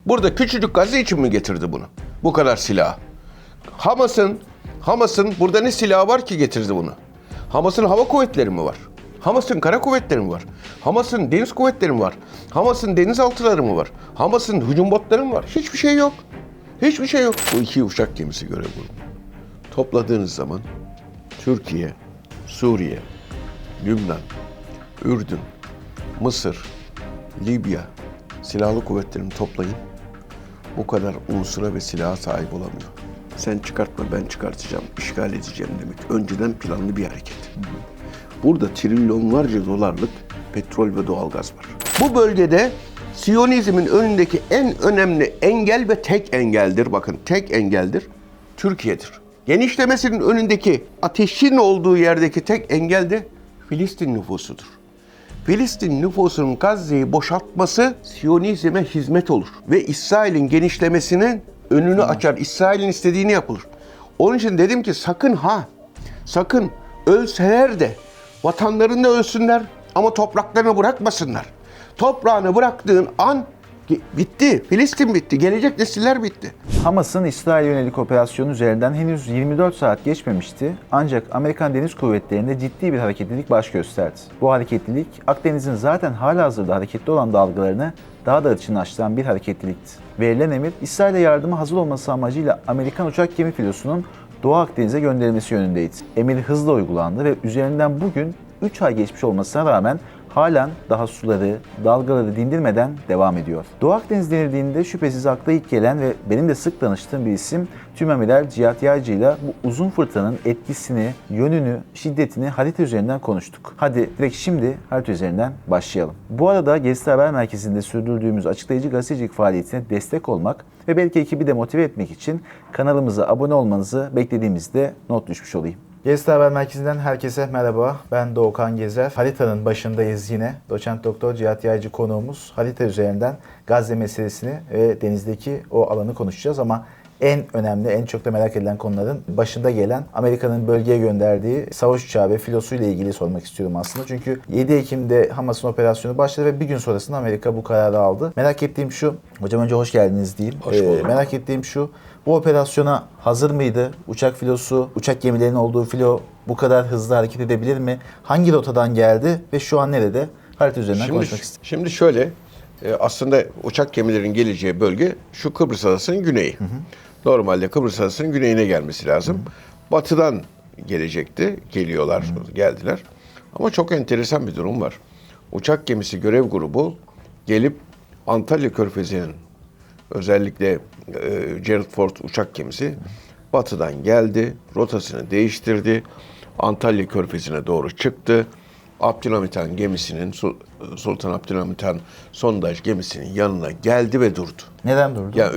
Burada küçücük Gazze için mi getirdi bunu? Bu kadar silah. Hamas'ın burada ne silahı var ki getirdi bunu? Hamas'ın hava kuvvetleri mi var? Hamas'ın kara kuvvetleri mi var? Hamas'ın deniz kuvvetleri mi var? Hamas'ın denizaltıları mı var? Hamas'ın hücum botları mı var? Hiçbir şey yok. Hiçbir şey yok. Bu iki uçak gemisi görev grubu. Topladığınız zaman Türkiye, Suriye, Lübnan, Ürdün, Mısır, Libya silahlı kuvvetlerini toplayın. Bu kadar unsura ve silaha sahip olamıyor. Sen çıkartma, ben çıkartacağım, işgal edeceğim demek. Önceden planlı bir hareket. Burada trilyonlarca dolarlık petrol ve doğalgaz var. Bu bölgede Siyonizmin önündeki en önemli engel ve tek engeldir. Bakın tek engeldir. Türkiye'dir. Genişlemesinin önündeki ateşin olduğu yerdeki tek engel de Filistin nüfusudur. Filistin nüfusunun Gazze'yi boşaltması Siyonizme hizmet olur. Ve İsrail'in genişlemesinin önünü açar. İsrail'in istediğini yapılır. Onun için dedim ki sakın ölseler de vatanlarında ölsünler ama topraklarını bırakmasınlar. Toprağını bıraktığın an bitti. Filistin bitti. Gelecek nesiller bitti. Hamas'ın İsrail'e yönelik operasyonu üzerinden henüz 24 saat geçmemişti. Ancak Amerikan Deniz Kuvvetleri'nde ciddi bir hareketlilik baş gösterdi. Bu hareketlilik Akdeniz'in zaten halihazırda hareketli olan dalgalarını daha da açıklaştıran bir hareketlilikti. Verilen emir, İsrail'e yardıma hazır olması amacıyla Amerikan uçak gemi filosunun Doğu Akdeniz'e gönderilmesi yönündeydi. Emir hızla uygulandı ve üzerinden bugün 3 ay geçmiş olmasına rağmen halen daha suları, dalgaları dindirmeden devam ediyor. Doğu Akdeniz denildiğinde şüphesiz akla ilk gelen ve benim de sık danıştığım bir isim Tümamiral Cihat Yaycı ile bu uzun fırtınanın etkisini, yönünü, şiddetini harita üzerinden konuştuk. Hadi direkt şimdi harita üzerinden başlayalım. Bu arada Gazete Haber Merkezi'nde sürdürdüğümüz açıklayıcı gazetecilik faaliyetine destek olmak ve belki ekibi de motive etmek için kanalımıza abone olmanızı beklediğimizde not düşmüş olayım. Gazete Haber Merkezi'nden herkese merhaba. Ben Doğukan Gezer. Haritanın başındayız yine. Doçent Doktor Cihat Yaycı konuğumuz. Harita üzerinden Gazze meselesini ve denizdeki o alanı konuşacağız ama en önemli, en çok da merak edilen konuların başında gelen Amerika'nın bölgeye gönderdiği savaş uçağı ve filosuyla ilgili sormak istiyorum aslında. Çünkü 7 Ekim'de Hamas'ın operasyonu başladı ve bir gün sonrasında Amerika bu kararı aldı. Merak ettiğim şu, hocam önce hoş geldiniz diyeyim. Hoş bulduk. Merak ettiğim şu, bu operasyona hazır mıydı? Uçak filosu, uçak gemilerinin olduğu filo bu kadar hızlı hareket edebilir mi? Hangi rotadan geldi ve şu an nerede? Harita üzerinden konuşmak istiyorum. Şimdi şöyle, aslında uçak gemilerin geleceği bölge şu Kıbrıs Adası'nın güneyi. Normalde Kıbrıs Adası'nın güneyine gelmesi lazım. Batıdan gelecekti, geldiler. Ama çok enteresan bir durum var. Uçak gemisi görev grubu gelip Antalya Körfezi'nin özellikle Gerald Ford uçak gemisi batıdan geldi, rotasını değiştirdi, Antalya Körfezi'ne doğru çıktı. Abdülhamit Han gemisinin, Sultan Abdülhamit Han sondaj gemisinin yanına geldi ve durdu. Neden durdu? Ya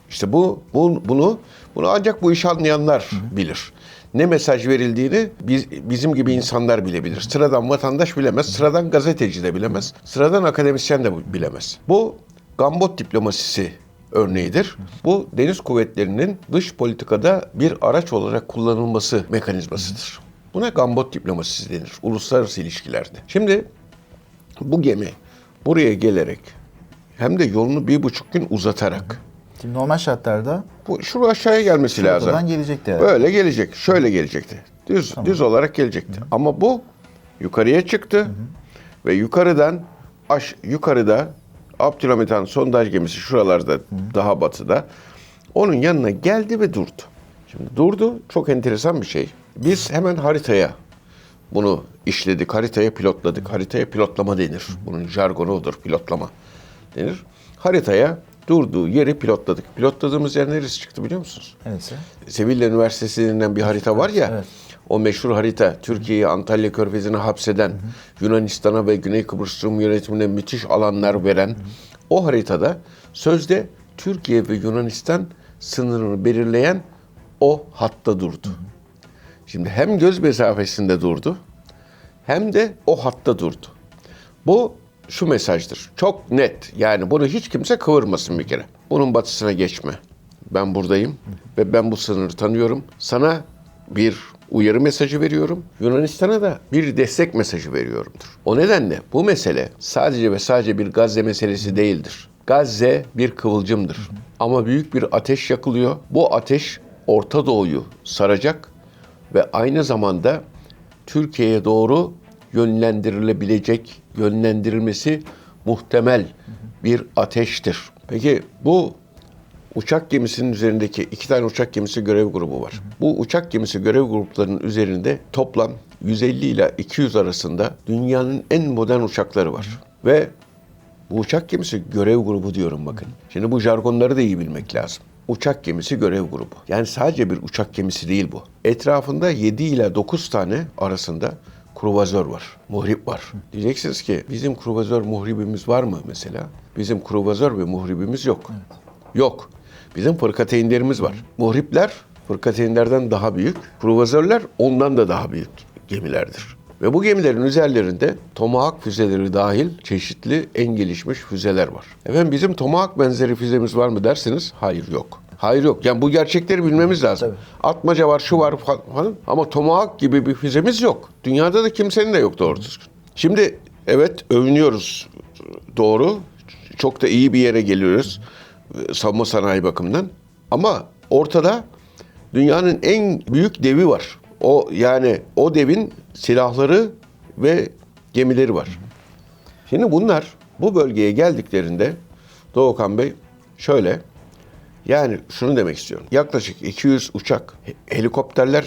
işte bunu ancak bu işi anlayanlar bilir. Ne mesaj verildiğini bizim gibi insanlar bilebilir. Sıradan vatandaş bilemez, sıradan gazeteci de bilemez, sıradan akademisyen de bilemez. Bu gambot diplomasisi örneğidir. Bu deniz kuvvetlerinin dış politikada bir araç olarak kullanılması mekanizmasıdır. Buna gambot diplomasisi denir uluslararası ilişkilerde. Şimdi bu gemi buraya gelerek hem de yolunu 1,5 gün uzatarak Şimdi normal şartlarda şu aşağıya gelmesi lazım. rotadan gelecekti herhalde. Böyle gelecek, şöyle gelecekti. Düz olarak gelecekti. Ama bu yukarıya çıktı ve yukarıda Abdülhamit Han sondaj gemisi şuralarda daha batıda onun yanına geldi ve durdu. Şimdi durdu, çok enteresan bir şey. Biz hemen haritaya bunu işledik, haritaya pilotladık. Haritaya pilotlama denir. Bunun jargonu odur, pilotlama denir. Haritaya durduğu yeri pilotladık. Pilotladığımız yer neresi çıktı biliyor musunuz? Neyse. Sevilla Üniversitesi'nden bir harita var ya, evet. O meşhur harita, Türkiye'yi Antalya Körfezi'ne hapseden, Yunanistan'a ve Güney Kıbrıs Rum yönetimine müthiş alanlar veren, o haritada sözde Türkiye ve Yunanistan sınırını belirleyen o hatta durdu. Şimdi hem göz mesafesinde durdu, hem de o hatta durdu. Bu şu mesajdır, çok net, yani bunu hiç kimse kıvırmasın bir kere. Bunun batısına geçme, ben buradayım ve ben bu sınırı tanıyorum. Sana bir uyarı mesajı veriyorum, Yunanistan'a da bir destek mesajı veriyorumdur. O nedenle bu mesele sadece ve sadece bir Gazze meselesi değildir. Gazze bir kıvılcımdır. Ama büyük bir ateş yakılıyor. Bu ateş Orta Doğu'yu saracak ve aynı zamanda Türkiye'ye doğru yönlendirilmesi muhtemel bir ateştir. Peki bu uçak gemisinin üzerindeki 2 tane uçak gemisi görev grubu var. Bu uçak gemisi görev gruplarının üzerinde toplam 150 ile 200 arasında dünyanın en modern uçakları var. Ve bu uçak gemisi görev grubu diyorum bakın. Şimdi bu jargonları da iyi bilmek lazım. Uçak gemisi görev grubu. Yani sadece bir uçak gemisi değil bu. Etrafında 7 ile 9 tane arasında kruvazör var, muhrip var. Diyeceksiniz ki bizim kruvazör muhribimiz var mı mesela? Bizim kruvazör ve muhribimiz yok. Evet. Yok. Bizim fırkateynlerimiz var. Muhripler fırkateynlerden daha büyük, kruvazörler ondan da daha büyük gemilerdir. Ve bu gemilerin üzerlerinde Tomahawk füzeleri dahil çeşitli en gelişmiş füzeler var. Efendim bizim Tomahawk benzeri füzemiz var mı dersiniz? Hayır yok. Hayır yok. Yani bu gerçekleri bilmemiz lazım. Tabii. Atmaca var, şu var falan ama Tomahawk gibi bir füzemiz yok. Dünyada da kimsenin de yok doğru düzgün. Şimdi evet övünüyoruz. Doğru. Çok da iyi bir yere geliyoruz. Savunma sanayi bakımından. Ama ortada dünyanın en büyük devi var. O devin silahları ve gemileri var. Şimdi bunlar bu bölgeye geldiklerinde Doğukan Bey şöyle, yani şunu demek istiyorum. Yaklaşık 200 uçak, helikopterler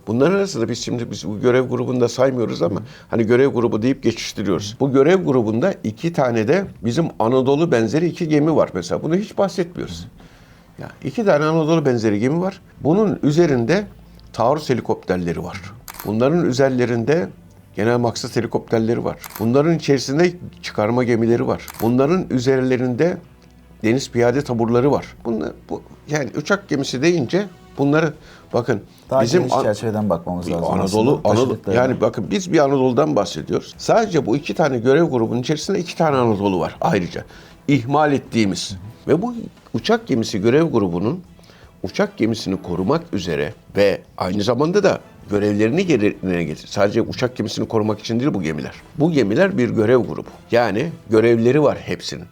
bunların arasında biz bu görev grubunda saymıyoruz ama hani görev grubu deyip geçiştiriyoruz. Bu görev grubunda 2 tane de bizim Anadolu benzeri 2 gemi var mesela. Bunu hiç bahsetmiyoruz. Ya 2 tane Anadolu benzeri gemi var. Bunun üzerinde taarruz helikopterleri var. Bunların üzerlerinde genel maksat helikopterleri var. Bunların içerisinde çıkarma gemileri var. Bunların üzerlerinde deniz piyade taburları var. Yani uçak gemisi deyince bunları bakın daha bizim geniş çerçeveden bakmamız lazım. Anadolu yani bakın biz bir Anadolu'dan bahsediyoruz. Sadece bu 2 tane görev grubunun içerisinde 2 tane Anadolu var ayrıca. İhmal ettiğimiz ve bu uçak gemisi görev grubunun uçak gemisini korumak üzere ve aynı zamanda da görevlerini yerine getir. Sadece uçak gemisini korumak için değil bu gemiler. Bu gemiler bir görev grubu. Yani görevleri var hepsinin.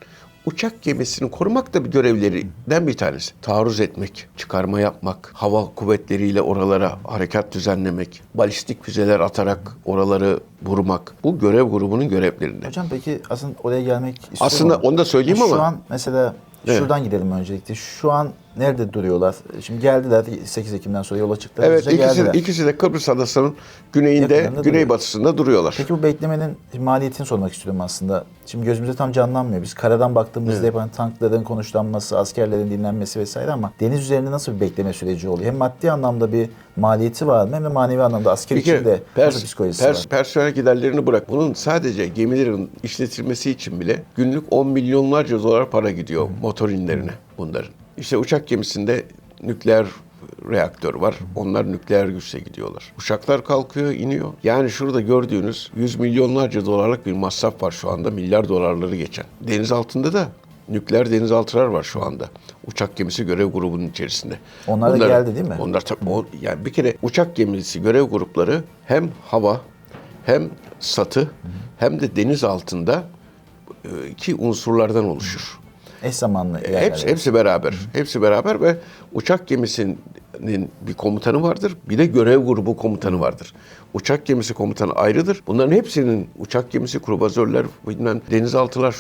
Uçak gemisini korumak da bir görevlerinden bir tanesi. Taarruz etmek, çıkarma yapmak, hava kuvvetleriyle oralara harekat düzenlemek, balistik füzeler atarak oraları vurmak. Bu görev grubunun görevlerinde. Hocam peki aslında oraya gelmek istiyorum. Aslında onu da söyleyeyim ama. Şu an mesela şuradan gidelim öncelikle. Şu an nerede duruyorlar? Şimdi geldiler 8 Ekim'den sonra yola çıktılar. Evet ikisi de Kıbrıs Adası'nın güneyinde, güneybatısında duruyorlar. Peki bu beklemenin maliyetini sormak istiyorum aslında. Şimdi gözümüze tam canlanmıyor. Biz karadan baktığımızda hep hani tankların konuşlanması, askerlerin dinlenmesi vesaire ama deniz üzerinde nasıl bir bekleme süreci oluyor? Hem maddi anlamda bir maliyeti var mı hem de manevi anlamda asker için de nasıl psikolojisi var? Personel giderlerini bırak. Bunun sadece gemilerin işletilmesi için bile günlük 10 milyonlarca dolar para gidiyor motorinlerine bunların. İşte uçak gemisinde nükleer reaktör var. Onlar nükleer güçle gidiyorlar. Uçaklar kalkıyor, iniyor. Yani şurada gördüğünüz 100 milyonlarca dolarlık bir masraf var şu anda. Milyar dolarları geçen. Deniz altında da nükleer denizaltılar var şu anda. Uçak gemisi görev grubunun içerisinde. Onlar da geldi değil mi? Onlar tabii yani bir kere uçak gemisi görev grupları hem hava hem satı hem de deniz altında iki unsurlardan oluşur. Eş zamanlı. Hepsi beraber. Hepsi beraber ve uçak gemisinin bir komutanı vardır. Bir de görev grubu komutanı vardır. Uçak gemisi komutanı ayrıdır. Bunların hepsinin uçak gemisi, kruvazörler, denizaltılar,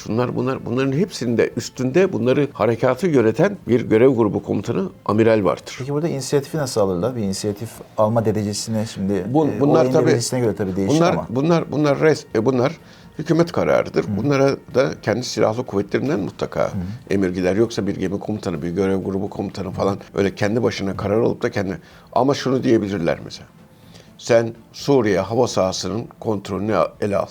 bunların hepsinin de üstünde bunları harekatı yöneten bir görev grubu komutanı amiral vardır. Peki burada inisiyatifi nasıl alırlar? Bir inisiyatif alma derecesine şimdi bunlar tabii derecesine göre tabii değişir ama. Bunlar hükümet kararıdır. Bunlara da kendi silahlı kuvvetlerinden mutlaka emirgiler. Yoksa bir gemi komutanı, bir görev grubu komutanı falan öyle kendi başına karar alıp da ama şunu diyebilirler mesela. Sen Suriye hava sahasının kontrolünü ele al.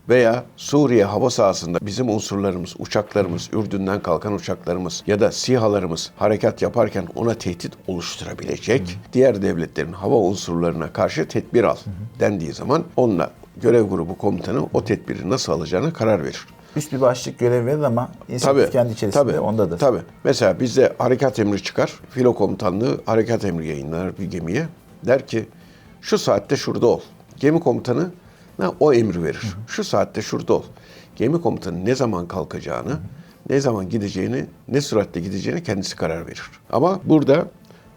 Veya Suriye hava sahasında bizim unsurlarımız, uçaklarımız, Ürdün'den kalkan uçaklarımız ya da SİHA'larımız harekat yaparken ona tehdit oluşturabilecek diğer devletlerin hava unsurlarına karşı tedbir al dendiği zaman onunla görev grubu komutanı o tedbiri nasıl alacağına karar verir. Üst bir başlık görev verir ama inisiyatif kendi içerisinde ondadır. Tabii. Mesela bizde harekat emri çıkar. Filo komutanlığı harekat emri yayınlar bir gemiye. Der ki şu saatte şurada ol. Gemi komutanı o emri verir. Şu saatte şurada ol. Gemi komutanı ne zaman kalkacağını, ne zaman gideceğini, ne süratle gideceğini kendisi karar verir. Ama burada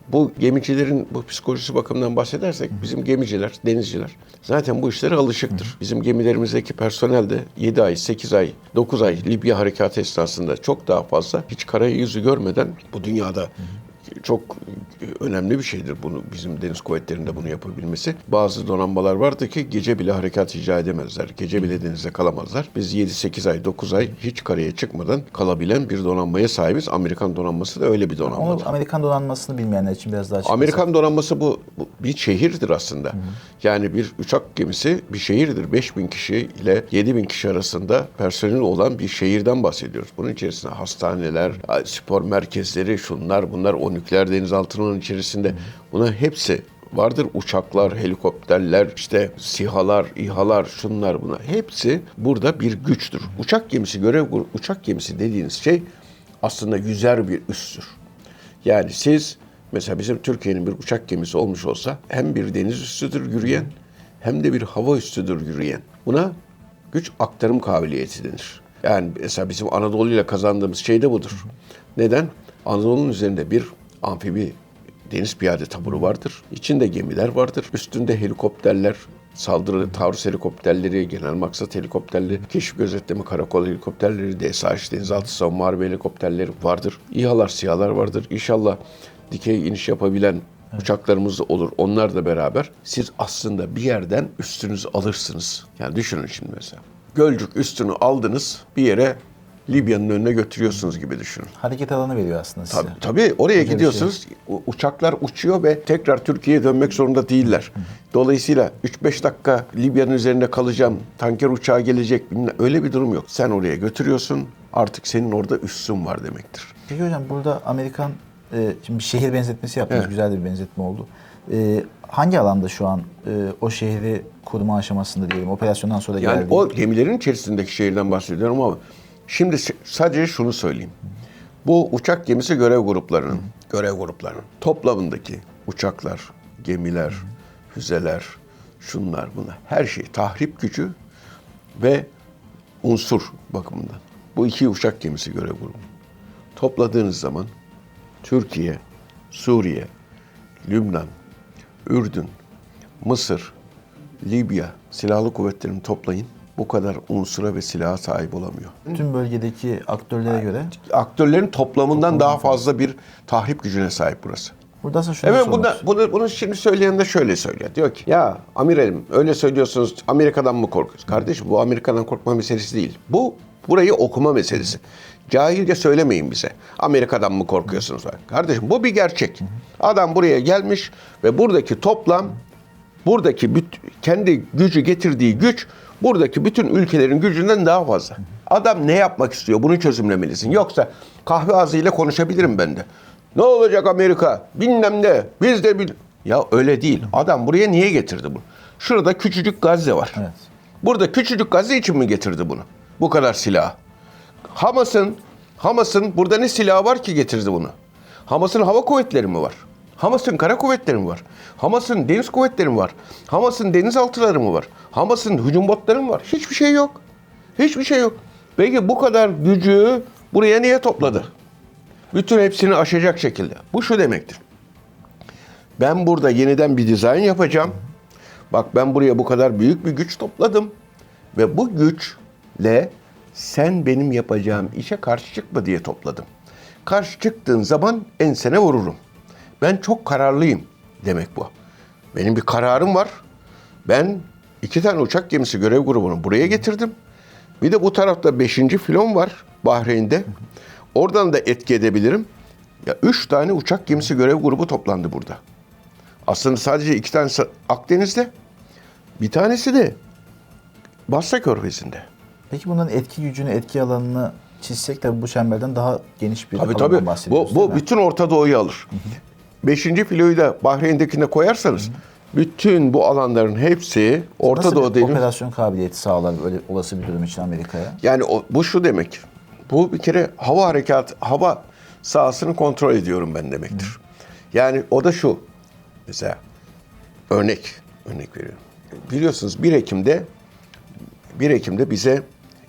bu gemicilerin bu psikolojisi bakımından bahsedersek bizim gemiciler, denizciler zaten bu işlere alışıktır. Bizim gemilerimizdeki personel de 7 ay, 8 ay, 9 ay Libya harekatı esnasında çok daha fazla hiç karayı yüzü görmeden bu dünyada çok önemli bir şeydir bunu bizim deniz kuvvetlerinde bunu yapabilmesi. Bazı donanmalar vardı ki gece bile harekat icra edemezler. Gece bile denizde kalamazlar. Biz 7-8 ay, 9 ay hiç karaya çıkmadan kalabilen bir donanmaya sahibiz. Amerikan donanması da öyle bir donanma. Amerikan donanmasını bilmeyenler için biraz daha açıklasın. Amerikan donanması bu bir şehirdir aslında. Yani bir uçak gemisi bir şehirdir. 5.000 kişi ile 7.000 kişi arasında personel olan bir şehirden bahsediyoruz. Bunun içerisinde hastaneler, spor merkezleri, şunlar bunlar, o nükleer denizaltının içerisinde bunların hepsi vardır. Uçaklar, helikopterler, işte SİHA'lar, İHA'lar, şunlar bunlar. Hepsi burada bir güçtür. Uçak gemisi, uçak gemisi dediğiniz şey aslında yüzer bir üssür. Yani siz mesela bizim Türkiye'nin bir uçak gemisi olmuş olsa hem bir deniz üssüdür yürüyen hem de bir hava üssüdür yürüyen. Buna güç aktarım kabiliyeti denir. Yani mesela bizim Anadolu ile kazandığımız şey de budur. Neden? Anadolu'nun üzerinde bir amfibi deniz piyade taburu vardır. İçinde gemiler vardır. Üstünde helikopterler, saldırı taarruz helikopterleri, genel maksat helikopterleri, keşif gözetleme karakol helikopterleri, DSH denizaltı savunma harbi helikopterleri vardır. İHA'lar, SİHA'lar vardır. İnşallah dikey iniş yapabilen uçaklarımız da olur. Onlar da beraber siz aslında bir yerden üstünüzü alırsınız. Yani düşünün şimdi mesela. Gölcük üstünü aldınız, bir yere Libya'nın önüne götürüyorsunuz gibi düşünün. Hareket alanı veriyor aslında size. Tabii oraya gidiyorsunuz. Uçaklar uçuyor ve tekrar Türkiye'ye dönmek zorunda değiller. Dolayısıyla 3-5 dakika Libya'nın üzerinde kalacağım, tanker uçağı gelecek, öyle bir durum yok. Sen oraya götürüyorsun, artık senin orada üssün var demektir. Peki hocam burada Amerikan, şimdi bir şehir benzetmesi yaptınız, Evet. güzel de bir benzetme oldu. Hangi alanda şu an o şehri kurma aşamasında diyelim, operasyondan sonra Yani geldi? o gemilerin içerisindeki şehirden bahsediyorum ama şimdi sadece şunu söyleyeyim. Bu uçak gemisi görev gruplarının toplamındaki uçaklar, gemiler, füzeler, şunlar bunlar her şey tahrip gücü ve unsur bakımından. Bu iki uçak gemisi görev grubu. Topladığınız zaman Türkiye, Suriye, Lübnan, Ürdün, Mısır, Libya silahlı kuvvetlerini toplayın. Bu kadar unsura ve silaha sahip olamıyor. Tüm bölgedeki aktörlere göre. Aktörlerin toplamından daha fazla bir tahrip gücüne sahip burası. Burada aslında şunu Evet, sormak. bunu şimdi söyleyen de şöyle söylüyor. Diyor ki ya amiralim öyle söylüyorsunuz, Amerika'dan mı korkuyorsunuz? Kardeşim bu Amerika'dan korkma meselesi değil. Bu burayı okuma meselesi. Cahilce söylemeyin bize. Amerika'dan mı korkuyorsunuz? Kardeşim bu bir gerçek. Adam buraya gelmiş ve buradaki toplam, buradaki kendi gücü getirdiği güç buradaki bütün ülkelerin gücünden daha fazla. Adam ne yapmak istiyor? Bunu çözümlemelisin. Yoksa kahve ağzıyla konuşabilirim ben de. Ne olacak Amerika? Bilmem ne. Biz de Ya öyle değil. Adam buraya niye getirdi bunu? Şurada küçücük Gazze var. Evet. Burada küçücük Gazze için mi getirdi bunu? Bu kadar silah. Hamas'ın burada ne silahı var ki getirdi bunu? Hamas'ın hava kuvvetleri mi var? Hamas'ın kara kuvvetleri mi var? Hamas'ın deniz kuvvetleri mi var? Hamas'ın denizaltıları mı var? Hamas'ın hücum botları mı var? Hiçbir şey yok. Hiçbir şey yok. Peki bu kadar gücü buraya niye topladı? Bütün hepsini aşacak şekilde. Bu şu demektir. Ben burada yeniden bir dizayn yapacağım. Bak ben buraya bu kadar büyük bir güç topladım. Ve bu güçle sen benim yapacağım işe karşı çıkma diye topladım. Karşı çıktığın zaman ensene vururum. Ben çok kararlıyım demek bu. Benim bir kararım var. Ben 2 tane uçak gemisi görev grubunu buraya getirdim. Bir de bu tarafta 5. filon var Bahreyn'de. Oradan da etki edebilirim. Ya 3 tane uçak gemisi görev grubu toplandı burada. Aslında sadece 2 tanesi Akdeniz'de. Bir tanesi de Basra Körfezi'nde. Peki bunların etki gücünü, etki alanını çizsek de bu çemberden daha geniş bir Tabii alandan tabii. bahsediyoruz. değil Bu mi? bütün Orta Doğu'yu alır. 5. filoyu da Bahreyn'dekine koyarsanız bütün bu alanların hepsi Orta Nasıl Doğu bir dediğim. operasyon kabiliyeti sağlar böyle olası bir durum için Amerika'ya? Yani bu şu demek. Bu bir kere hava sahasını kontrol ediyorum ben demektir. Yani o da şu. Mesela örnek veriyorum. Biliyorsunuz 1 Ekim'de bize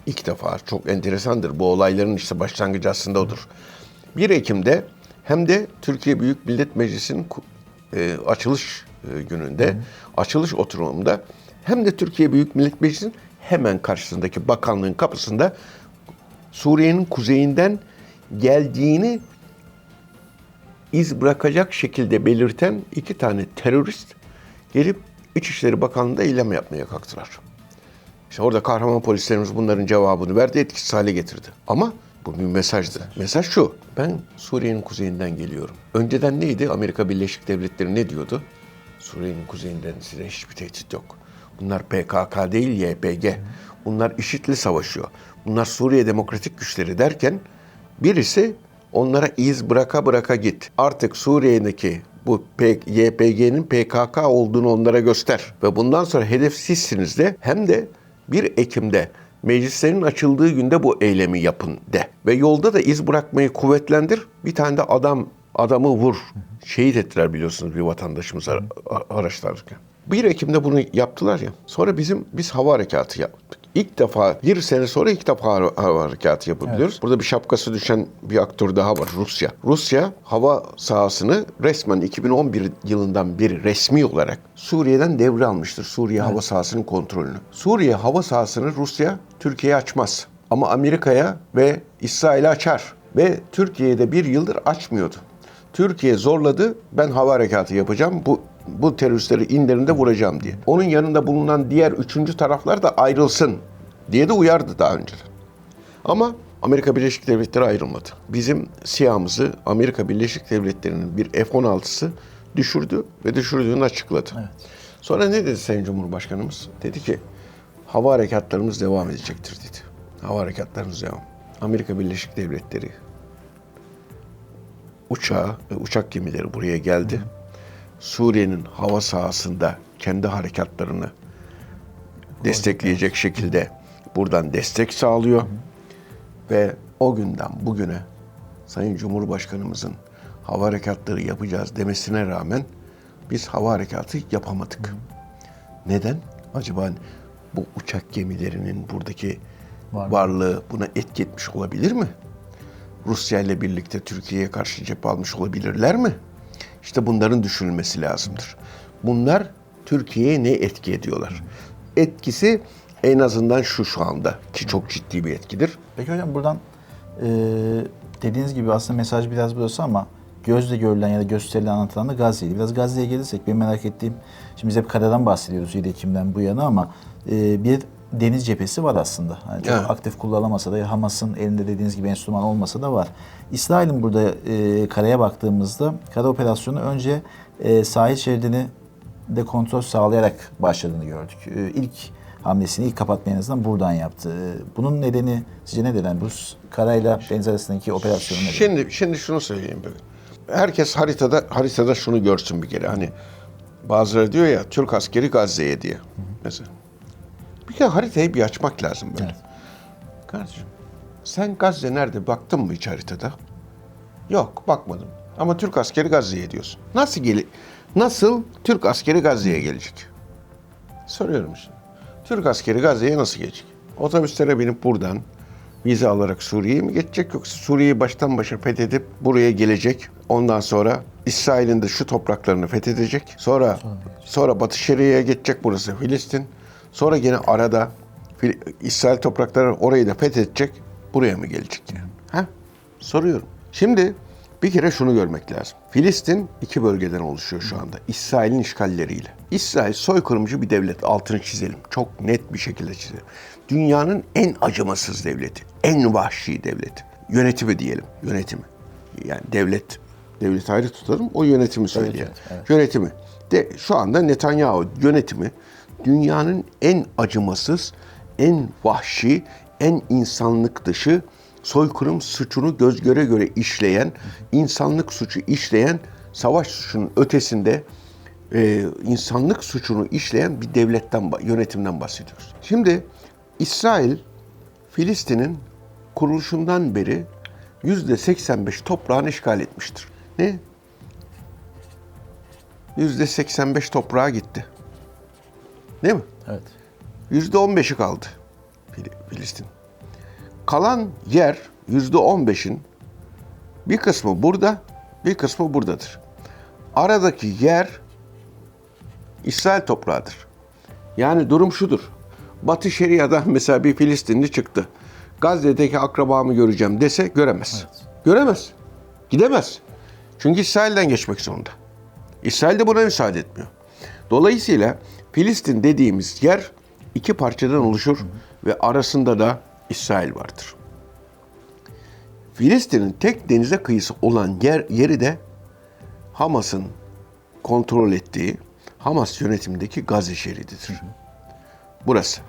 ilk defa çok enteresandır. Bu olayların işte başlangıcı aslında odur. 1 Ekim'de hem de Türkiye Büyük Millet Meclisi'nin açılış gününde, açılış oturumunda hem de Türkiye Büyük Millet Meclisi'nin hemen karşısındaki bakanlığın kapısında Suriye'nin kuzeyinden geldiğini iz bırakacak şekilde belirten 2 tane terörist gelip İçişleri Bakanlığı'nda eylem yapmaya kalktılar. İşte orada kahraman polislerimiz bunların cevabını verdi, etkisiz hale getirdi. Ama bu bir mesajdı. Mesaj şu: ben Suriye'nin kuzeyinden geliyorum. Önceden neydi? Amerika Birleşik Devletleri ne diyordu? Suriye'nin kuzeyinden size hiçbir tehdit yok. Bunlar PKK değil, YPG. Bunlar IŞİD'le savaşıyor. Bunlar Suriye Demokratik Güçleri derken birisi onlara iz bıraka bıraka git. Artık Suriye'deki bu YPG'nin PKK olduğunu onlara göster. Ve bundan sonra hedef sizsiniz de, hem de 1 Ekim'de meclislerin açıldığı günde bu eylemi yapın de. Ve yolda da iz bırakmayı kuvvetlendir. Bir tane de adamı vur. Şehit ettiler biliyorsunuz bir vatandaşımız araçlarken. 1 Ekim'de bunu yaptılar ya. Sonra biz hava harekatı yaptık. İlk defa, bir sene sonra ilk defa hava harekatı yapabiliyoruz. Evet. Burada bir şapkası düşen bir aktör daha var, Rusya. Rusya hava sahasını resmen 2011 yılından beri resmi olarak Suriye'den devralmıştır. Suriye hava sahasının kontrolünü. Suriye hava sahasını Rusya Türkiye'ye açmaz. Ama Amerika'ya ve İsrail'e açar. Ve Türkiye'de 1 yıldır açmıyordu. Türkiye zorladı, ben hava harekatı yapacağım, bu teröristleri inlerinde vuracağım diye. Onun yanında bulunan diğer 3. taraflar da ayrılsın diye de uyardı daha önce. Ama Amerika Birleşik Devletleri ayrılmadı. Bizim SİHA'mızı Amerika Birleşik Devletleri'nin bir F-16'sı düşürdü ve düşürdüğünü açıkladı. Evet. Sonra ne dedi Sayın Cumhurbaşkanımız? Dedi ki hava harekatlarımız devam edecektir dedi. Hava harekatlarımız devam. Amerika Birleşik Devletleri uçak gemileri buraya geldi. Suriye'nin hava sahasında kendi harekatlarını destekleyecek şekilde buradan destek sağlıyor. Ve o günden bugüne Sayın Cumhurbaşkanımızın hava harekatları yapacağız demesine rağmen biz hava harekatı yapamadık. Neden? Acaba bu uçak gemilerinin buradaki varlığı buna etki etmiş olabilir mi? Rusya ile birlikte Türkiye'ye karşı cephe almış olabilirler mi? İşte bunların düşünülmesi lazımdır. Bunlar Türkiye'ye ne etki ediyorlar? Etkisi en azından şu anda ki çok ciddi bir etkidir. Peki hocam buradan dediğiniz gibi aslında mesaj biraz burası ama gözle görülen ya da gösterilen anlatılan da Gazze'ydi. Biraz Gazze'ye gelirsek benim merak ettiğim, şimdi biz hep karadan bahsediyoruz 7 Ekim'den bu yana ama bir deniz cephesi var aslında. Yani çok aktif kullanılamasa da Hamas'ın elinde dediğiniz gibi enstrüman olmasa da var. İsrail'in burada karaya baktığımızda kara operasyonu önce sahil şeridini de kontrol sağlayarak başladığını gördük. İlk hamlesini, ilk kapatmayı en azından buradan yaptı. Bunun nedeni sizce nedir? Yani bu karayla deniz arasındaki operasyonu nedir? Şimdi şunu söyleyeyim böyle. Herkes haritada şunu görsün bir kere. Hani bazıları diyor ya Türk askeri Gazze'ye diye. Mesela. Bir kere haritayı bir açmak lazım böyle. Evet. Kardeşim, sen Gazze nerede baktın mı hiç haritada? Yok, bakmadım. Ama Türk askeri Gazze'ye diyorsun. Nasıl Türk askeri Gazze'ye gelecek? Soruyorum şimdi. Türk askeri Gazze'ye nasıl gelecek? Otobüslere binip buradan vize alarak Suriye'ye mi geçecek, yoksa Suriye'yi baştan başa fethedip buraya gelecek? Ondan sonra İsrail'in de şu topraklarını fethedecek. Sonra Batı Şeria'ya geçecek, burası Filistin. Sonra gene arada İsrail toprakları orayı da fethedecek, buraya mı gelecek yani? Ha? Soruyorum. Şimdi bir kere şunu görmek lazım. Filistin 2 bölgeden oluşuyor şu anda. İsrail'in işgalleriyle. İsrail soykırımcı bir devlet, altını çizelim. Çok net bir şekilde çizelim. Dünyanın en acımasız devleti, en vahşi devleti. Yönetimi diyelim, yönetimi. Yani devlet ayrı tutalım, o yönetimi söyleyelim. Evet. Yönetimi. Şu anda Netanyahu yönetimi dünyanın en acımasız, en vahşi, en insanlık dışı soykırım suçunu göz göre göre işleyen, insanlık suçu işleyen, savaş suçunun ötesinde insanlık suçunu işleyen bir yönetimden bahsediyoruz. Şimdi İsrail, Filistin'in kuruluşundan beri %85 toprağını işgal etmiştir. Ne? %85 toprağa gitti. Değil mi? Evet. %15'i kaldı Filistin. Kalan yer %15'in bir kısmı burada, bir kısmı buradadır. Aradaki yer İsrail toprağıdır. Yani durum şudur. Batı Şeria'dan mesela bir Filistinli çıktı. Gazze'deki akrabamı göreceğim dese göremez. Evet. Göremez. Gidemez. Çünkü İsrail'den geçmek zorunda. İsrail de buna müsaade etmiyor. Dolayısıyla Filistin dediğimiz yer iki parçadan oluşur ve arasında da İsrail vardır. Filistin'in tek denize kıyısı olan yeri de Hamas'ın kontrol ettiği, Hamas yönetimindeki Gazze şerididir. Burası.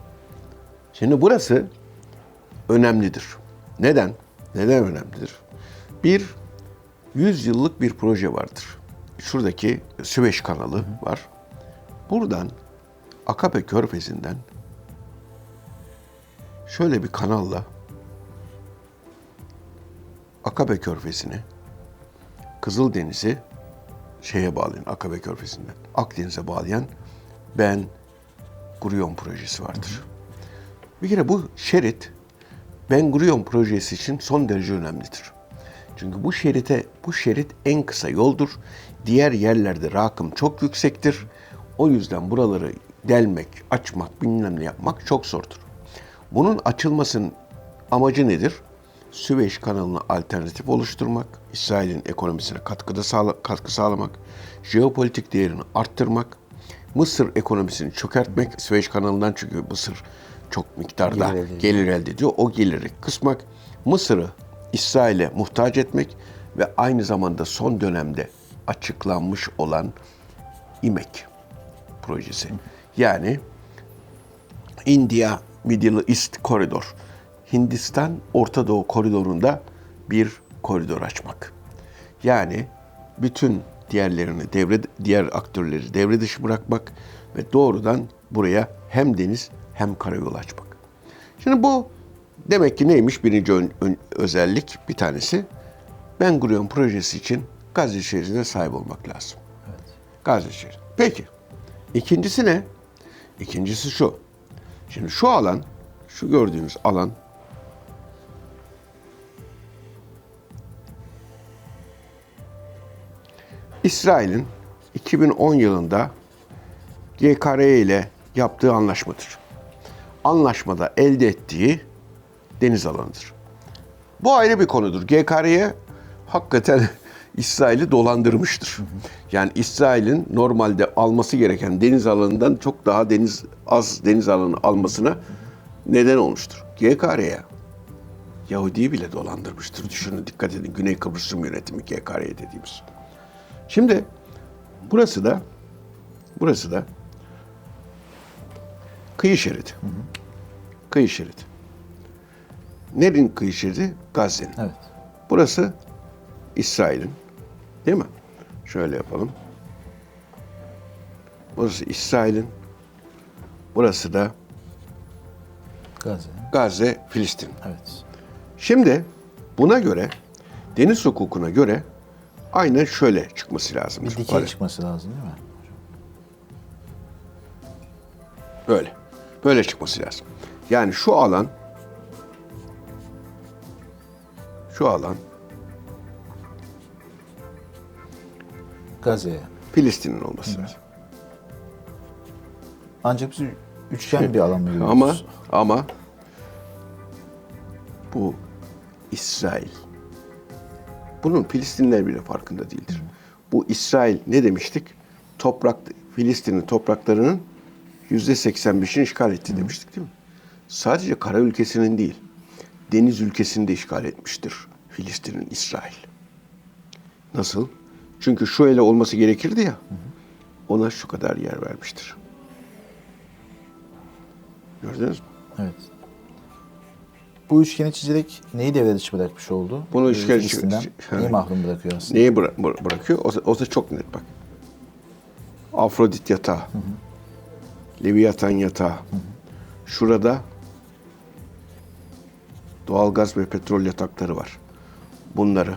Şimdi burası önemlidir. Neden? Neden önemlidir? 100 yıllık bir proje vardır. Şuradaki Süveyş kanalı var. Buradan Akabe Körfezi'nden şöyle bir kanalla Akabe Körfezi'ni, Kızıldeniz'i bağlayan, Akabe Körfezi'nden Akdeniz'e bağlayan Ben Gurion projesi vardır. Bir kere bu şerit Ben Gurion projesi için son derece önemlidir. Çünkü bu şerit en kısa yoldur. Diğer yerlerde rakım çok yüksektir. O yüzden buraları delmek, açmak, bilmem ne yapmak çok zordur. Bunun açılmasının amacı nedir? Süveyş kanalına alternatif oluşturmak, İsrail'in ekonomisine katkı sağlamak, jeopolitik değerini arttırmak, Mısır ekonomisini çökertmek, Süveyş kanalından çünkü Mısır çok miktarda gelir elde ediyor. O geliri kısmak, Mısır'ı İsrail'e muhtaç etmek ve aynı zamanda son dönemde açıklanmış olan İMEK projesi. Yani India Middle East Corridor, Hindistan Orta Doğu koridorunda bir koridor açmak. Yani bütün diğer aktörleri devre dışı bırakmak ve doğrudan buraya hem deniz hem karayolu açmak. Şimdi bu demek ki neymiş? Birinci özellik bir tanesi. Ben Gurion projesi için Gazze şeridine sahip olmak lazım. Evet. Gazze şeridi. Peki. İkincisi ne? İkincisi şu. Şimdi şu alan, şu gördüğünüz alan İsrail'in 2010 yılında GKR ile yaptığı anlaşmadır. Anlaşmada elde ettiği deniz alanıdır. Bu ayrı bir konudur. GKR'ye hakikaten İsrail'i dolandırmıştır. Yani İsrail'in normalde alması gereken deniz alanından çok daha az deniz alanı almasına neden olmuştur. GKR'ye Yahudi'yi bile dolandırmıştır. Düşünün, dikkat edin. Güney Kıbrıs Rum Yönetimi GKR dediğimiz. Şimdi burası da kıyı şeridi. Kıyı şeridi. Nerenin kıyı şeridi? Gazze'nin. Evet. Burası İsrail'in. Değil mi? Şöyle yapalım. Burası İsrail'in. Burası da Gazze, Filistin. Evet. Şimdi buna göre, deniz hukukuna göre aynen şöyle çıkması lazım. Bir dikey çıkması lazım değil mi? Böyle. Böyle çıkması lazım. Yani şu alan Gazze'ye. Filistin'in olması lazım. Ancak biz üçgen bir alan mı görüyoruz? Ama bu İsrail. Bunun Filistinliler bile farkında değildir. Bu İsrail ne demiştik? Filistin'in topraklarının %85'ini işgal etti demiştik değil mi? Sadece kara ülkesinin değil, deniz ülkesini de işgal etmiştir Filistin'in İsrail. Nasıl? Çünkü şu ele olması gerekirdi ya, ona şu kadar yer vermiştir. Gördünüz mü? Evet. Bu üçgeni çizerek neyi devre dışı bırakmış oldu? Bunu üçgen neyi mahrum bırakıyor aslında? Neyi bırakıyor? O da çok net bak. Afrodit yatağı. Leviathan yatağı. Şurada doğalgaz ve petrol yatakları var. Bunları.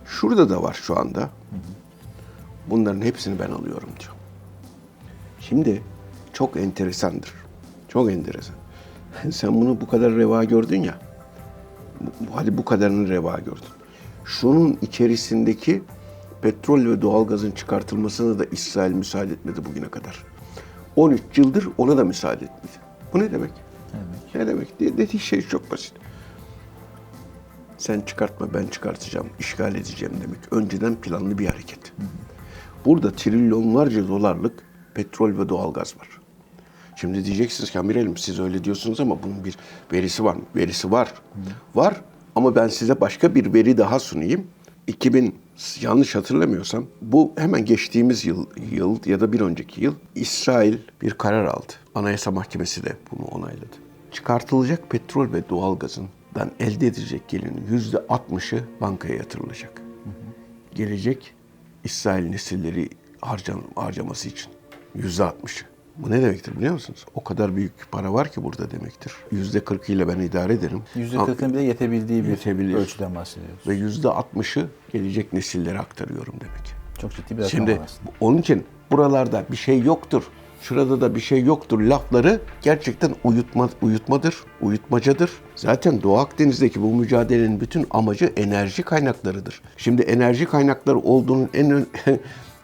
Şurada da var şu anda. Bunların hepsini ben alıyorum diyor. Şimdi çok enteresandır. Çok enteresan. Sen bunu bu kadar reva gördün ya. Hadi bu kadarını reva gördün. Şunun içerisindeki petrol ve doğalgazın çıkartılmasına da İsrail müsaade etmedi bugüne kadar. 13 yıldır ona da müsaade etmedi. Bu ne demek? Ne demek? Dediği şey çok basit. Sen çıkartma, ben çıkartacağım, işgal edeceğim demek. Önceden planlı bir hareket. Burada trilyonlarca dolarlık petrol ve doğalgaz var. Şimdi diyeceksiniz ki amirelim siz öyle diyorsunuz ama bunun bir verisi var mı? Verisi var. Var ama ben size başka bir veri daha sunayım. 2000 yanlış hatırlamıyorsam bu hemen geçtiğimiz yıl ya da bir önceki yıl İsrail bir karar aldı. Anayasa Mahkemesi de bunu onayladı. Çıkartılacak petrol ve doğalgazından elde edilecek gelirin %60'ı bankaya yatırılacak. Gelecek İsrail nesilleri harcaması için %60'ı. Bu ne demektir biliyor musunuz? O kadar büyük para var ki burada demektir. %40'ıyla ben idare ederim. %40'ın bile yetebildiği bir ölçüden bahsediyoruz. Ve %60'ı gelecek nesillere aktarıyorum demek. Çok ciddi bir rakam Şimdi aslında. onun için buralarda bir şey yoktur, şurada da bir şey yoktur lafları gerçekten uyutmadır, uyutmacadır. Zaten Doğu Akdeniz'deki bu mücadelenin bütün amacı enerji kaynaklarıdır. Şimdi enerji kaynakları olduğunun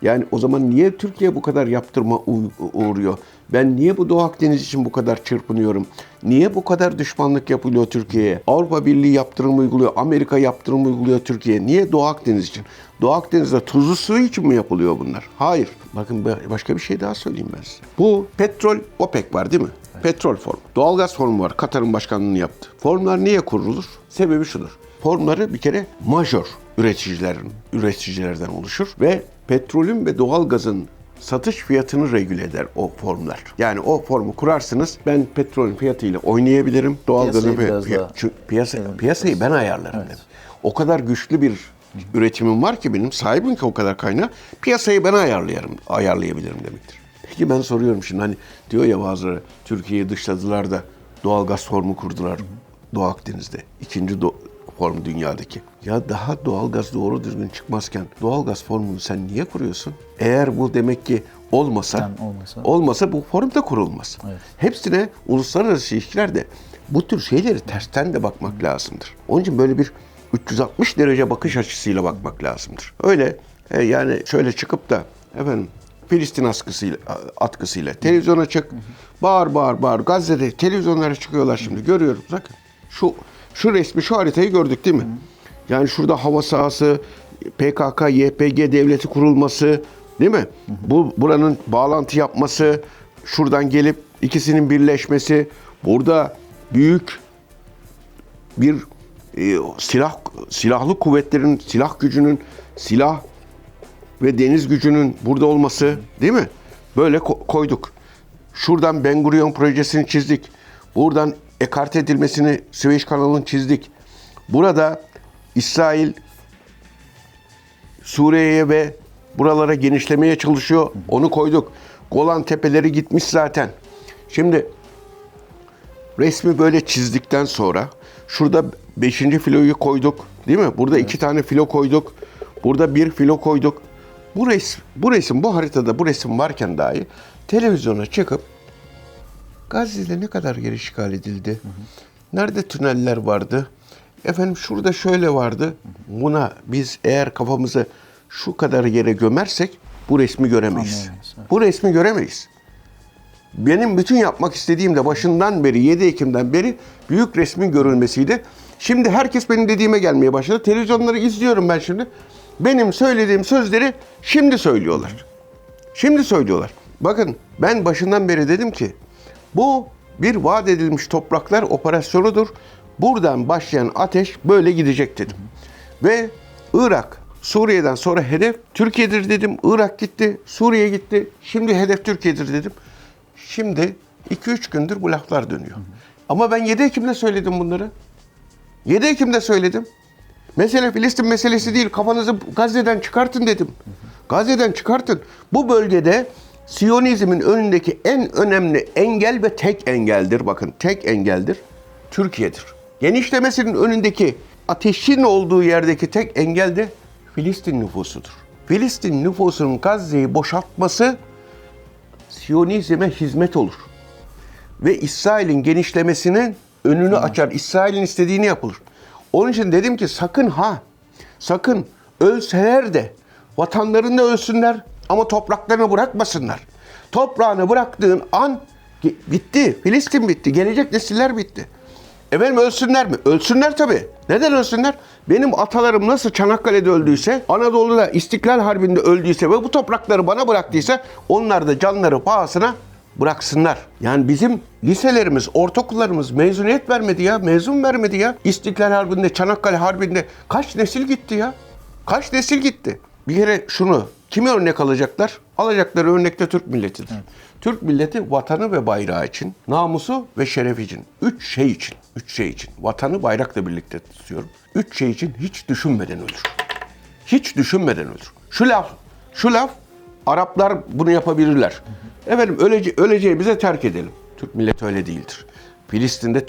yani o zaman niye Türkiye bu kadar yaptırma uğruyor? Ben niye bu Doğu Akdeniz için bu kadar çırpınıyorum? Niye bu kadar düşmanlık yapılıyor Türkiye'ye? Avrupa Birliği yaptırım uyguluyor, Amerika yaptırım uyguluyor Türkiye'ye. Niye Doğu Akdeniz için? Doğu Akdeniz'de tuzlu su için mi yapılıyor bunlar? Hayır. Bakın başka bir şey daha söyleyeyim ben size. Bu petrol OPEC var değil mi? Evet. Petrol formu. Doğalgaz formu var. Katar'ın başkanlığını yaptı. Formlar niye kurulur? Sebebi şudur. Formları bir kere major üreticilerden oluşur ve petrolün ve doğalgazın satış fiyatını regüle eder o formlar. Yani o formu kurarsınız, ben petrolün fiyatıyla oynayabilirim, doğalgazın piyasayı ben ayarlarım. Evet. O kadar güçlü bir üretimim var ki benim, sahibim ki o kadar kaynağı, piyasayı ben ayarlayabilirim demektir. Peki ben soruyorum şimdi hani diyor ya bazıları Türkiye'yi dışladılar da doğalgaz formu kurdular Doğu Akdeniz'de. İkinci form dünyadaki. Ya daha doğalgaz doğru düzgün çıkmazken doğalgaz formunu sen niye kuruyorsun? Eğer bu demek ki olmasa bu form da kurulmaz. Evet. Hepsine uluslararası ilişkilerde bu tür şeyleri tersten de bakmak lazımdır. Onun için böyle bir 360 derece bakış açısıyla bakmak lazımdır. Öyle yani şöyle çıkıp da efendim Filistin atkısıyla televizyona çık, bağır. Gazze'de televizyonlara çıkıyorlar şimdi görüyoruz. Bakın şu resmi, şu haritayı gördük değil mi? Yani şurada hava sahası, PKK, YPG devleti kurulması, değil mi? Buranın bağlantı yapması, şuradan gelip ikisinin birleşmesi, burada büyük bir silahlı kuvvetlerin, silah gücünün, silah ve deniz gücünün burada olması, değil mi? Böyle koyduk. Şuradan Ben Gurion projesini çizdik. Buradan ekarte edilmesini, Süveyş kanalını çizdik. Burada İsrail Suriye'ye ve buralara genişlemeye çalışıyor. Onu koyduk. Golan Tepeleri gitmiş zaten. Şimdi resmi böyle çizdikten sonra şurada 5. filoyu koyduk. Değil mi? Burada 2 tane filo koyduk. Burada 1 filo koyduk. Bu resim, bu haritada bu resim varken dahi televizyona çıkıp Gazze'de ne kadar yer işgal edildi? Nerede tüneller vardı? Efendim şurada şöyle vardı. Buna biz eğer kafamızı şu kadar yere gömersek bu resmi göremeyiz. Evet. Bu resmi göremeyiz. Benim bütün yapmak istediğim de başından beri 7 Ekim'den beri büyük resmin görülmesiydi. Şimdi herkes benim dediğime gelmeye başladı. Televizyonları izliyorum ben şimdi. Benim söylediğim sözleri şimdi söylüyorlar. Şimdi söylüyorlar. Bakın ben başından beri dedim ki bu bir vaat edilmiş topraklar operasyonudur. Buradan başlayan ateş böyle gidecek dedim. Ve Irak, Suriye'den sonra hedef Türkiye'dir dedim. Irak gitti, Suriye gitti. Şimdi hedef Türkiye'dir dedim. Şimdi 2-3 gündür bu laflar dönüyor. Ama ben 7 Ekim'de söyledim bunları. 7 Ekim'de söyledim. Mesele Filistin meselesi değil. Kafanızı Gazze'den çıkartın dedim. Gazze'den çıkartın. Bu bölgede Siyonizmin önündeki en önemli engel ve tek engeldir. Bakın tek engeldir. Türkiye'dir. Genişlemesinin önündeki ateşin olduğu yerdeki tek engel de Filistin nüfusudur. Filistin nüfusunun Gazze'yi boşaltması Siyonizme hizmet olur. Ve İsrail'in genişlemesinin önünü açar. İsrail'in istediğini yapılır. Onun için dedim ki sakın ölseler de vatanlarında ölsünler ama topraklarını bırakmasınlar. Toprağını bıraktığın an bitti. Filistin bitti. Gelecek nesiller bitti. Efendim ölsünler mi? Ölsünler tabii. Neden ölsünler? Benim atalarım nasıl Çanakkale'de öldüyse, Anadolu'da İstiklal Harbi'nde öldüyse ve bu toprakları bana bıraktıysa onlar da canları pahasına bıraksınlar. Yani bizim liselerimiz, ortaokullarımız mezuniyet vermedi ya. Mezun vermedi ya. İstiklal Harbi'nde, Çanakkale Harbi'nde kaç nesil gitti ya? Kaç nesil gitti? Bir kere şunu, kimi örnek alacaklar? Alacakları örnek de Türk milletidir. Evet. Türk milleti vatanı ve bayrağı için, namusu ve şeref için, üç şey için, vatanı bayrakla birlikte tutuyorum. Üç şey için hiç düşünmeden ölür. Hiç düşünmeden ölür. Şu laf, Araplar bunu yapabilirler. Efendim öleceğimize terk edelim. Türk milleti öyle değildir. Filistin'de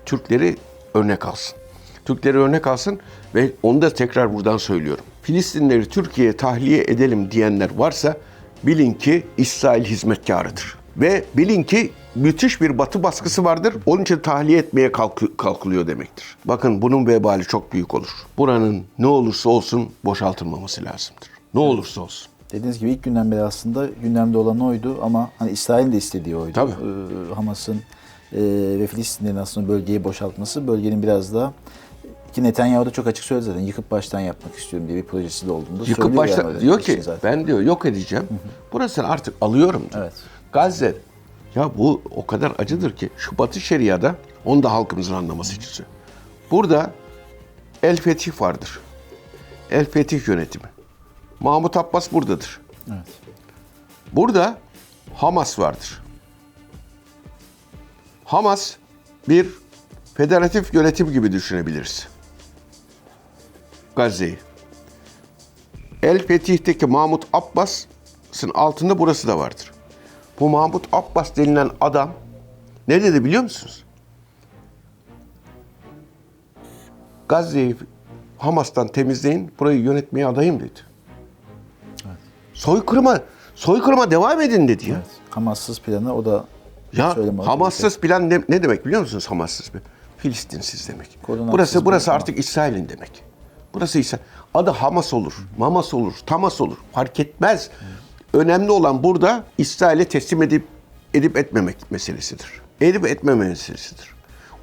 Türkleri örnek alsın. Türkleri örnek alsın ve onu da tekrar buradan söylüyorum. Filistinleri Türkiye'ye tahliye edelim diyenler varsa bilin ki İsrail hizmetkarıdır. Ve bilin ki müthiş bir batı baskısı vardır. Onun için tahliye etmeye kalkılıyor demektir. Bakın bunun vebali çok büyük olur. Buranın ne olursa olsun boşaltılmaması lazımdır. Ne olursa olsun. Dediğiniz gibi ilk günden beri aslında gündemde olan oydu ama hani İsrail'in de istediği oydu. Tabii. Hamas'ın ve Filistinlerin aslında bölgeyi boşaltması, bölgenin biraz daha ki Netanyahu da çok açık söyledi zaten yıkıp baştan yapmak istiyorum diye bir projesi de olduğunu da yıkıp baştan yani diyor ki ben diyor yok edeceğim. Burasını artık alıyorum diyor. Evet. Gazze ya bu o kadar acıdır ki şu Batı Şeria'da onu da halkımızın anlaması için söylüyorum. Burada El Fetih vardır. El Fetih yönetimi. Mahmut Abbas buradadır. Evet. Burada Hamas vardır. Hamas bir federatif yönetim gibi düşünebiliriz. Gazze'yi. El Fetih'teki Mahmut Abbas'ın altında burası da vardır. Bu Mahmut Abbas denilen adam ne dedi biliyor musunuz? Gazze'yi Hamas'tan temizleyin, burayı yönetmeye adayım dedi. Evet. Soykırıma devam edin dedi ya. Evet. Hamassız planı o da ya Hamassız plan ne demek biliyor musunuz Hamassız plan? Filistinsiz demek. Burası artık İsrail'in demek. Burası İsrail. Adı Hamas olur, Mamas olur, Tamas olur. Fark etmez. Önemli olan burada İsrail'e teslim edip etmemek meselesidir. Edip etmeme meselesidir.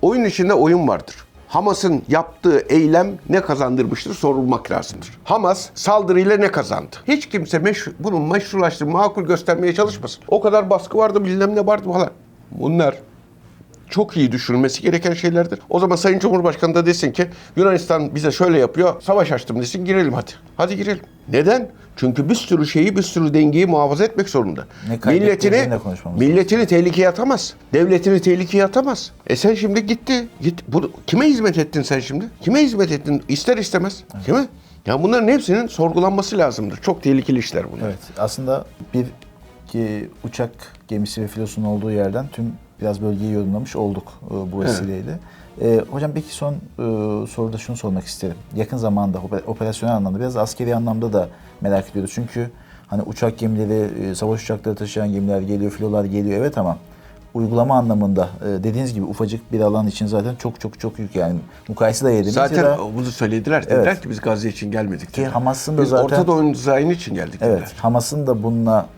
Oyun içinde oyun vardır. Hamas'ın yaptığı eylem ne kazandırmıştır sorulmak lazımdır. Hamas saldırıyla ne kazandı? Hiç kimse bunun meşrulaştırıp makul göstermeye çalışmasın. O kadar baskı vardı, bilmem ne vardı falan. Bunlar çok iyi düşünülmesi gereken şeylerdir. O zaman Sayın Cumhurbaşkanı da desin ki Yunanistan bize şöyle yapıyor, savaş açtım desin, girelim hadi. Hadi girelim. Neden? Çünkü bir sürü dengeyi muhafaza etmek zorunda. Milletini tehlikeye atamaz. Devletini tehlikeye atamaz. Sen şimdi kime hizmet ettin sen şimdi? Kime hizmet ettin? İster istemez. Evet. Kime? Ya bunların hepsinin sorgulanması lazımdır. Çok tehlikeli işler bunlar. Evet. Aslında bir uçak gemisi ve filosunun olduğu yerden tüm biraz bölgeyi yorumlamış olduk bu vesileyle. Evet. Hocam peki son soruda şunu sormak isterim. Yakın zamanda operasyonel anlamda biraz askeri anlamda da merak ediyoruz. Çünkü hani uçak gemileri, savaş uçakları taşıyan gemiler geliyor, filolar geliyor evet ama uygulama anlamında dediğiniz gibi ufacık bir alan için zaten çok büyük yani mukayese de yediniz. Zaten bunu söylediler. Evet. Dediler ki biz Gazze için gelmedik. Ki Hamas'ın da zaten Orta Doğu'nun dizaynı için geldik. Evet. Dediler. Hamas'ın da bununla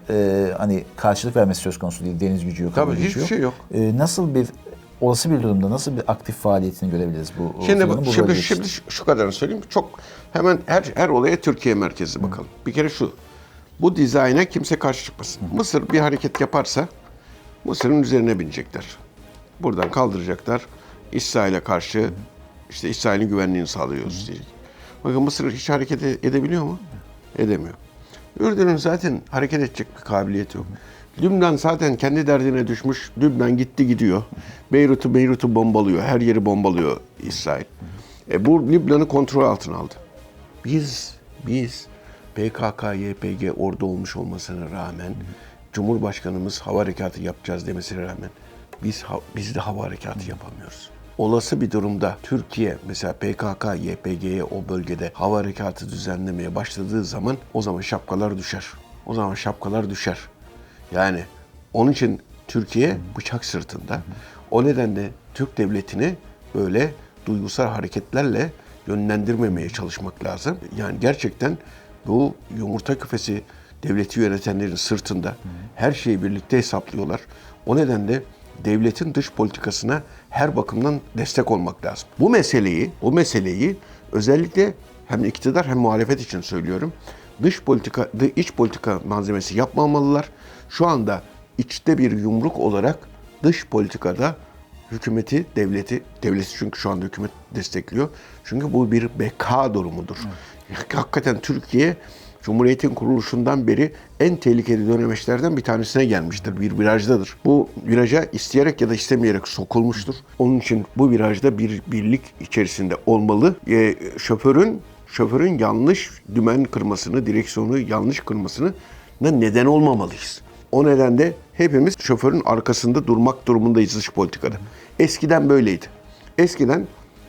hani karşılık vermesi söz konusu değil. Deniz gücü yok. Tabii hiçbir şey yok. Nasıl bir olası bir durumda nasıl bir aktif faaliyetini görebiliriz bu? Şimdi şu kadarını söyleyeyim. Çok hemen her olaya Türkiye merkezli bakalım. Bir kere bu dizayna kimse karşı çıkmasın. Mısır bir hareket yaparsa Mısır'ın üzerine binecekler. Buradan kaldıracaklar. İsrail'e karşı işte İsrail'in güvenliğini sağlıyoruz diyecek. Bakın Mısır hiç hareket edebiliyor mu? Edemiyor. Ürdün'ün zaten hareket edecek bir kabiliyeti yok. Lübnan zaten kendi derdine düşmüş. Lübnan gidiyor. Beyrut'u bombalıyor. Her yeri bombalıyor İsrail. Bu Lübnan'ı kontrol altına aldı. Biz PKK, YPG orada olmuş olmasına rağmen Cumhurbaşkanımız hava harekatı yapacağız demesine rağmen biz de hava harekatı yapamıyoruz. Olası bir durumda Türkiye mesela PKK, YPG'ye o bölgede hava harekatı düzenlemeye başladığı zaman o zaman şapkalar düşer. Yani onun için Türkiye bıçak sırtında. O nedenle Türk devletini böyle duygusal hareketlerle yönlendirmemeye çalışmak lazım. Yani gerçekten bu yumurta küfesi devleti yönetenlerin sırtında her şeyi birlikte hesaplıyorlar. O nedenle devletin dış politikasına her bakımdan destek olmak lazım. Bu meseleyi özellikle hem iktidar hem muhalefet için söylüyorum. İç politika malzemesi yapmamalılar. Şu anda içte bir yumruk olarak dış politikada hükümeti, devleti çünkü şu anda hükümet destekliyor. Çünkü bu bir beka durumudur. Hakikaten Türkiye Cumhuriyet'in kuruluşundan beri en tehlikeli dönemeçlerden bir tanesine gelmiştir. Bir virajdadır. Bu viraja isteyerek ya da istemeyerek sokulmuştur. Onun için bu virajda bir birlik içerisinde olmalı. Şoförün yanlış dümen kırmasını, direksiyonu yanlış kırmasını neden olmamalıyız. O nedenle hepimiz şoförün arkasında durmak durumundayız dış politikada. Eskiden böyleydi. Eskiden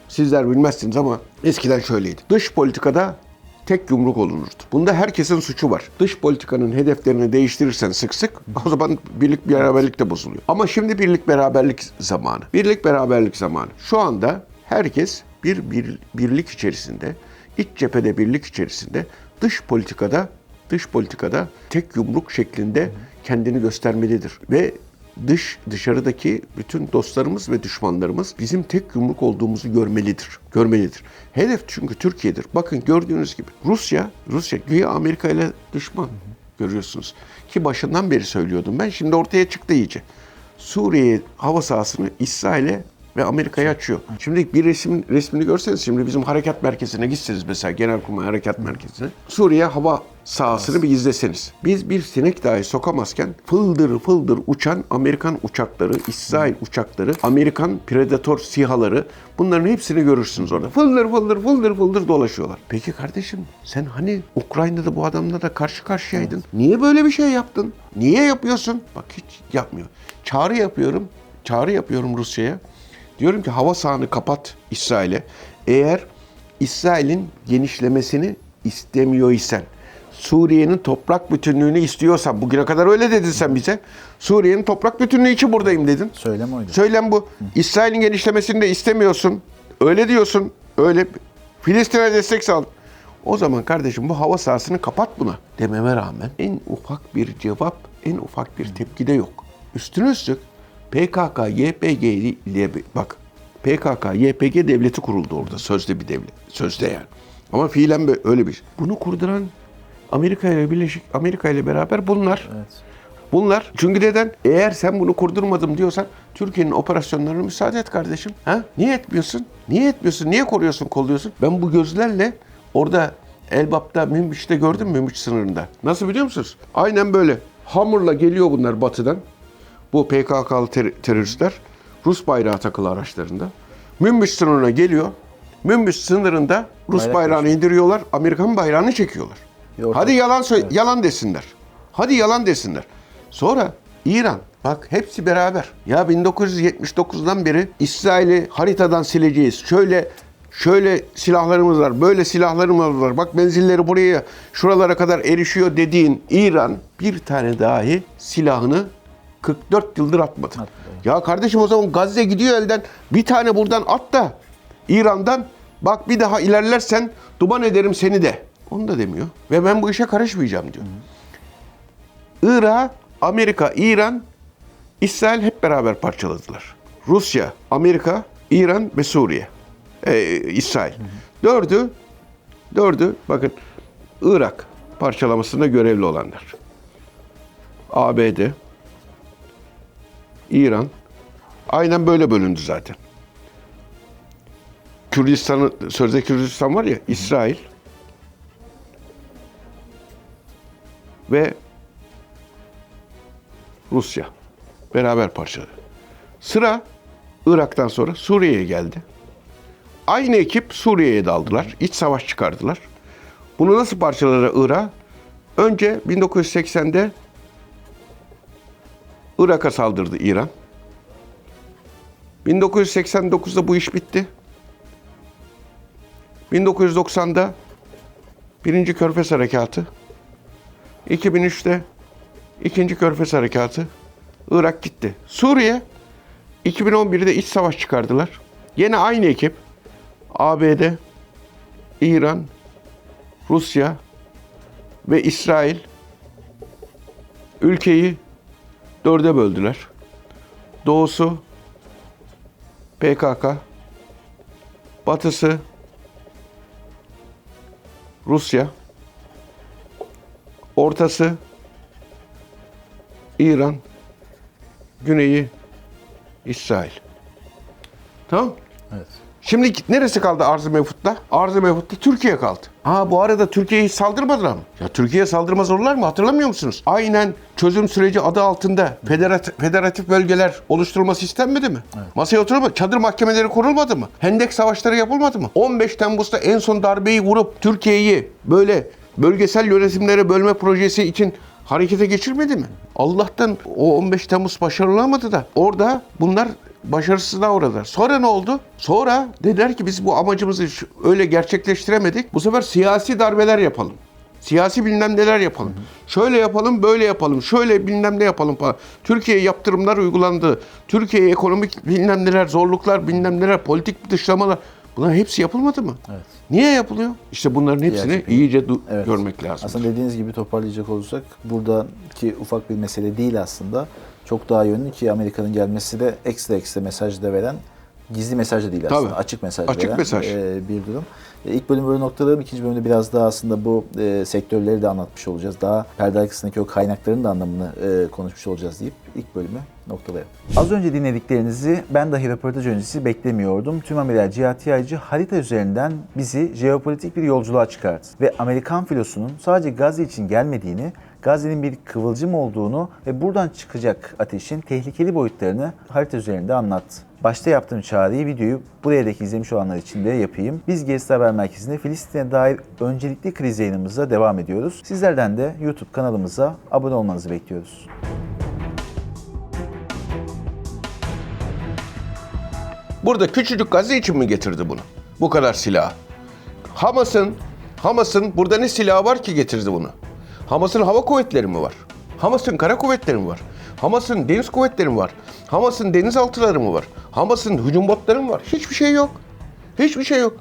sizler bilmezsiniz ama eskiden şöyleydi. Dış politikada tek yumruk olunurdu. Bunda herkesin suçu var. Dış politikanın hedeflerini değiştirirsen sık sık o zaman birlik beraberlik de bozuluyor. Ama şimdi birlik beraberlik zamanı. Birlik beraberlik zamanı. Şu anda herkes bir birlik içerisinde, iç cephede birlik içerisinde, dış politikada tek yumruk şeklinde kendini göstermelidir. Ve dışarıdaki bütün dostlarımız ve düşmanlarımız bizim tek yumruk olduğumuzu görmelidir. Hedef çünkü Türkiye'dir. Bakın gördüğünüz gibi Rusya güya Amerika ile düşman görüyorsunuz. Ki başından beri söylüyordum ben. Şimdi ortaya çıktı iyice. Suriye hava sahasını İsrail'e ve Amerika'ya açıyor. Şimdi bir resmini görseniz, şimdi bizim harekat merkezine gitseniz mesela, Genelkurmay Harekat Merkezi'ne, Suriye hava sahasını bir izleseniz. Biz bir sinek dahi sokamazken fıldır fıldır uçan Amerikan uçakları, İsrail uçakları, Amerikan Predator SİHA'ları, bunların hepsini görürsünüz orada. Fıldır dolaşıyorlar. Peki kardeşim, sen hani Ukrayna'da bu adamla da karşı karşıyaydın. Evet. Niye böyle bir şey yaptın? Niye yapıyorsun? Bak hiç yapmıyor. Çağrı yapıyorum Rusya'ya. Diyorum ki hava sahanı kapat İsrail'e. Eğer İsrail'in genişlemesini istemiyorsan, Suriye'nin toprak bütünlüğünü istiyorsan, bugüne kadar öyle dedin sen bize. Suriye'nin toprak bütünlüğü için buradayım dedin. Söylem oydu. Söylem bu. İsrail'in genişlemesini de istemiyorsun. Öyle diyorsun. Öyle Filistin'e destek sağ. O zaman kardeşim bu hava sahasını kapat buna dememe rağmen en ufak bir cevap, en ufak bir tepki de yok. Üstüne üstlük PKK, YPG ile bak, PKK, YPG devleti kuruldu orada. Sözde bir devlet. Sözde yani. Ama fiilen öyle bir şey. Bunu kurduran Amerika ile beraber bunlar. Evet. Bunlar. Çünkü neden? Eğer sen bunu kurdurmadım diyorsan Türkiye'nin operasyonlarına müsaade et kardeşim. Ha? Niye etmiyorsun? Niye koruyorsun, kolluyorsun? Ben bu gözlerle orada Elbap'ta, Münbiş'te gördüm, Münbiş sınırında. Nasıl biliyor musunuz? Aynen böyle. Hamurla geliyor bunlar batıdan. Bu PKK'lı teröristler Rus bayrağı takılı araçlarında. Münbiş sınırına geliyor. Münbiş sınırında Rus bayrağını indiriyorlar, Amerikan bayrağını çekiyorlar. Hadi yalan desinler. Hadi yalan desinler. Sonra İran, bak hepsi beraber. Ya 1979'dan beri İsrail'i haritadan sileceğiz. Şöyle silahlarımız var, böyle silahlarımız var. Bak menzilleri şuralara kadar erişiyor dediğin İran bir tane dahi silahını 44 yıldır atmadı. Ya kardeşim o zaman Gazze gidiyor elden. Bir tane buradan at da İran'dan, bak bir daha ilerlersen duman ederim seni de. Onu da demiyor. Ve ben bu işe karışmayacağım diyor. Irak, Amerika, İran, İsrail hep beraber parçaladılar. Rusya, Amerika, İran ve Suriye. İsrail. Dördü bakın Irak parçalamasında görevli olanlar. ABD, İran, aynen böyle bölündü zaten. Sözde Kürdistan var ya, İsrail ve Rusya beraber parçaladı. Sıra Irak'tan sonra Suriye'ye geldi. Aynı ekip Suriye'ye daldılar. İç savaş çıkardılar. Bunu nasıl parçaladı Irak? Önce 1980'de Irak'a saldırdı İran. 1989'da bu iş bitti. 1990'da birinci Körfez Harekatı. 2003'te ikinci Körfez Harekatı. Irak gitti. Suriye 2011'de iç savaş çıkardılar. Yine aynı ekip ABD, İran, Rusya ve İsrail ülkeyi dörde böldüler. Doğusu PKK, batısı Rusya, ortası İran, güneyi İsrail. Tamam? Evet. Şimdi neresi kaldı arz-ı mevcutta? Arz-ı mevcutta Türkiye kaldı. Bu arada Türkiye'yi saldırmadılar mı? Ya Türkiye'ye saldırmaz olurlar mı? Hatırlamıyor musunuz? Aynen çözüm süreci adı altında federatif bölgeler oluşturulması istenmedi mi? Evet. Masaya oturulmadı. Çadır mahkemeleri kurulmadı mı? Hendek savaşları yapılmadı mı? 15 Temmuz'da en son darbeyi vurup Türkiye'yi böyle bölgesel yönetimlere bölme projesi için harekete geçirmedi mi? Allah'tan o 15 Temmuz başarılamadı da orada bunlar başarısızlığa uğradılar. Sonra ne oldu? Sonra dediler ki biz bu amacımızı öyle gerçekleştiremedik. Bu sefer siyasi darbeler yapalım. Siyasi bilmem neler yapalım. Şöyle yapalım, böyle yapalım. Şöyle bilmem ne yapalım falan. Türkiye'ye yaptırımlar uygulandı. Türkiye'ye ekonomik bilmem neler, zorluklar, bilmem neler, politik dışlamalar. Bunlar hepsi yapılmadı mı? Evet. Niye yapılıyor? İşte bunların hepsini iyice görmek lazım. Aslında dediğiniz gibi toparlayacak olursak buradaki ufak bir mesele değil aslında. Çok daha yönlü ki Amerika'nın gelmesi de ekstra mesaj da veren, gizli mesaj da değil aslında. Tabii. Açık mesaj Açık veren mesaj. Bir durum. İlk bölüm böyle noktalayalım. İkinci bölümde biraz daha aslında bu sektörleri de anlatmış olacağız. Daha perde arkasındaki o kaynakların da anlamını konuşmuş olacağız deyip ilk bölümü noktalayalım. Az önce dinlediklerinizi ben dahi röportaj öncesi beklemiyordum. Tümamiral Cihat Yaycı harita üzerinden bizi jeopolitik bir yolculuğa çıkarttı. Ve Amerikan filosunun sadece Gazze için gelmediğini, Gazze'nin bir kıvılcım olduğunu ve buradan çıkacak ateşin tehlikeli boyutlarını harita üzerinde anlattı. Başta yaptığım çağrıyı, videoyu buraya dek izlemiş olanlar için de yapayım. Biz Gezdi Haber Merkezi'nde Filistin'e dair öncelikli kriz yayınımıza devam ediyoruz. Sizlerden de YouTube kanalımıza abone olmanızı bekliyoruz. Burada küçücük Gazze için mi getirdi bunu? Bu kadar silah. Hamas'ın burada ne silahı var ki getirdi bunu? Hamas'ın hava kuvvetleri mi var? Hamas'ın kara kuvvetleri mi var? Hamas'ın deniz kuvvetleri mi var? Hamas'ın denizaltıları mı var? Hamas'ın hücum botları mı var? Hiçbir şey yok. Hiçbir şey yok.